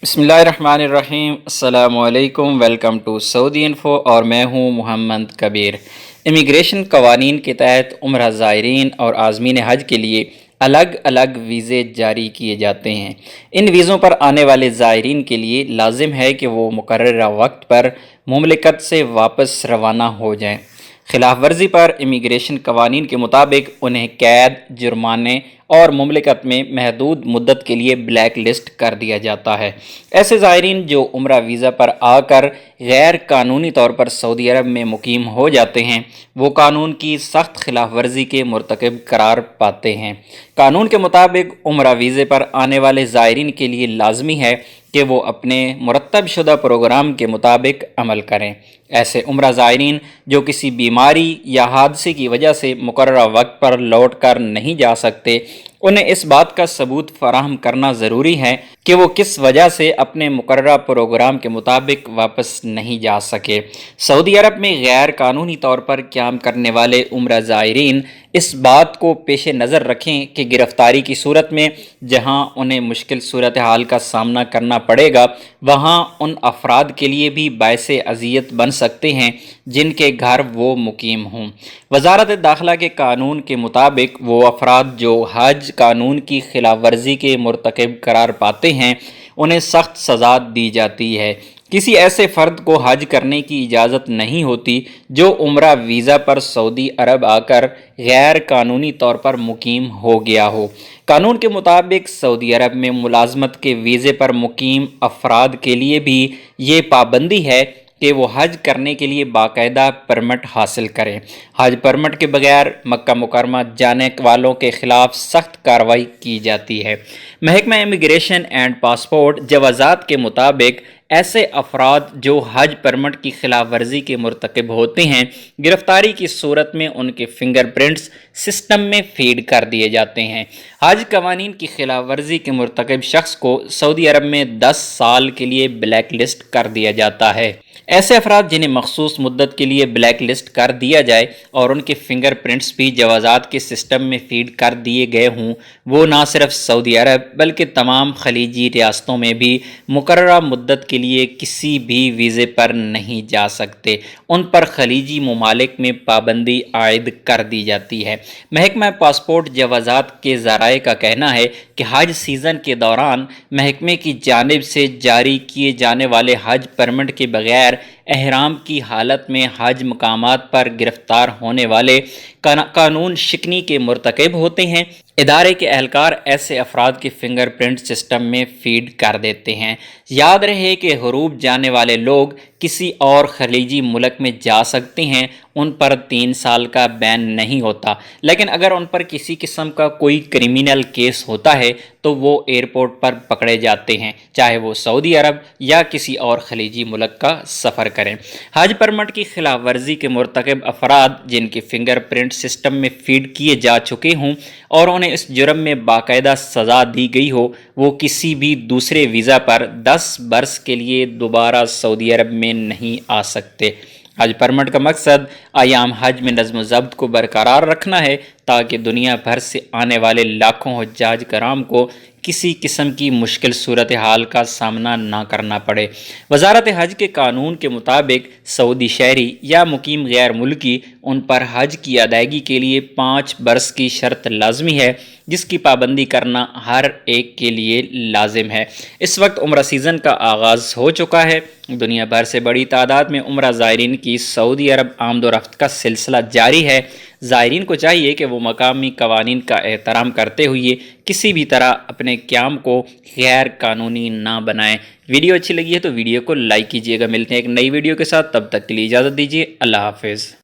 بسم اللہ الرحمن الرحیم۔ السلام علیکم، ویلکم ٹو سعودی انفو، اور میں ہوں محمد کبیر۔ امیگریشن قوانین کے تحت عمرہ زائرین اور عازمین حج کے لیے الگ الگ ویزے جاری کیے جاتے ہیں۔ ان ویزوں پر آنے والے زائرین کے لیے لازم ہے کہ وہ مقررہ وقت پر مملکت سے واپس روانہ ہو جائیں۔ خلاف ورزی پر امیگریشن قوانین کے مطابق انہیں قید، جرمانے اور مملکت میں محدود مدت کے لیے بلیک لسٹ کر دیا جاتا ہے۔ ایسے زائرین جو عمرہ ویزا پر آ کر غیر قانونی طور پر سعودی عرب میں مقیم ہو جاتے ہیں، وہ قانون کی سخت خلاف ورزی کے مرتکب قرار پاتے ہیں۔ قانون کے مطابق عمرہ ویزے پر آنے والے زائرین کے لیے لازمی ہے کہ وہ اپنے مرتب شدہ پروگرام کے مطابق عمل کریں۔ ایسے عمرہ زائرین جو کسی بیماری یا حادثے کی وجہ سے مقررہ وقت پر لوٹ کر نہیں جا سکتے، انہیں اس بات کا ثبوت فراہم کرنا ضروری ہے کہ وہ کس وجہ سے اپنے مقررہ پروگرام کے مطابق واپس نہیں جا سکے۔ سعودی عرب میں غیر قانونی طور پر قیام کرنے والے عمرہ زائرین اس بات کو پیش نظر رکھیں کہ گرفتاری کی صورت میں جہاں انہیں مشکل صورتحال کا سامنا کرنا پڑے گا، وہاں ان افراد کے لیے بھی باعث اذیت بن سکتے ہیں جن کے گھر وہ مقیم ہوں۔ وزارت داخلہ کے قانون کے مطابق وہ افراد جو حج قانون کی خلاف ورزی کے مرتکب قرار پاتے ہیں، انہیں سخت سزا دی جاتی ہے۔ کسی ایسے فرد کو حج کرنے کی اجازت نہیں ہوتی جو عمرہ ویزا پر سعودی عرب آ کر غیر قانونی طور پر مقیم ہو گیا ہو۔ قانون کے مطابق سعودی عرب میں ملازمت کے ویزے پر مقیم افراد کے لیے بھی یہ پابندی ہے کہ وہ حج کرنے کے لیے باقاعدہ پرمٹ حاصل کریں۔ حج پرمٹ کے بغیر مکہ مکرمہ جانے والوں کے خلاف سخت کارروائی کی جاتی ہے۔ محکمہ امیگریشن اینڈ پاسپورٹ جوازات کے مطابق ایسے افراد جو حج پرمٹ کی خلاف ورزی کے مرتکب ہوتے ہیں، گرفتاری کی صورت میں ان کے فنگر پرنٹس سسٹم میں فیڈ کر دیے جاتے ہیں۔ حج قوانین کی خلاف ورزی کے مرتکب شخص کو سعودی عرب میں 10 سال کے لیے بلیک لسٹ کر دیا جاتا ہے۔ ایسے افراد جنہیں مخصوص مدت کے لیے بلیک لسٹ کر دیا جائے اور ان کے فنگر پرنٹس بھی جوازات کے سسٹم میں فیڈ کر دیے گئے ہوں، وہ نہ صرف سعودی عرب بلکہ تمام خلیجی ریاستوں میں بھی مقررہ مدت کے لیے کسی بھی ویزے پر نہیں جا سکتے۔ ان پر خلیجی ممالک میں پابندی عائد کر دی جاتی ہے۔ محکمہ پاسپورٹ جوازات کے ذرائع کا کہنا ہے کہ حج سیزن کے دوران محکمے کی جانب سے جاری کیے جانے والے حج پرمٹ کے بغیر احرام کی حالت میں حج مقامات پر گرفتار ہونے والے قانون شکنی کے مرتکب ہوتے ہیں۔ ادارے کے اہلکار ایسے افراد کے فنگر پرنٹ سسٹم میں فیڈ کر دیتے ہیں۔ یاد رہے کہ حروب جانے والے لوگ کسی اور خلیجی ملک میں جا سکتے ہیں، ان پر 3 سال کا بین نہیں ہوتا، لیکن اگر ان پر کسی قسم کا کوئی کرمینل کیس ہوتا ہے تو وہ ایئرپورٹ پر پکڑے جاتے ہیں، چاہے وہ سعودی عرب یا کسی اور خلیجی ملک کا سفر کریں۔ حج پرمٹ کی خلاف ورزی کے مرتکب افراد جن کے فنگر پرنٹ سسٹم میں فیڈ کیے جا چکے ہوں اور انہیں اس جرم میں باقاعدہ سزا دی گئی ہو، وہ کسی بھی دوسرے ویزا پر 10 برس کے لیے دوبارہ سعودی عرب میں نہیں آ سکتے۔ حج پرمٹ کا مقصد ایام حج میں نظم و ضبط کو برقرار رکھنا ہے تاکہ دنیا بھر سے آنے والے لاکھوں حجاج کرام کو کسی قسم کی مشکل صورتحال کا سامنا نہ کرنا پڑے۔ وزارت حج کے قانون کے مطابق سعودی شہری یا مقیم غیر ملکی ان پر حج کی ادائیگی کے لیے 5 برس کی شرط لازمی ہے، جس کی پابندی کرنا ہر ایک کے لیے لازم ہے۔ اس وقت عمرہ سیزن کا آغاز ہو چکا ہے۔ دنیا بھر سے بڑی تعداد میں عمرہ زائرین کی سعودی عرب آمد و رفت کا سلسلہ جاری ہے۔ زائرین کو چاہیے کہ وہ مقامی قوانین کا احترام کرتے ہوئے کسی بھی طرح اپنے قیام کو غیر قانونی نہ بنائیں۔ ویڈیو اچھی لگی ہے تو ویڈیو کو لائک کیجیے گا۔ ملتے ہیں ایک نئی ویڈیو کے ساتھ، تب تک کے لیے اجازت دیجیے۔ اللہ حافظ۔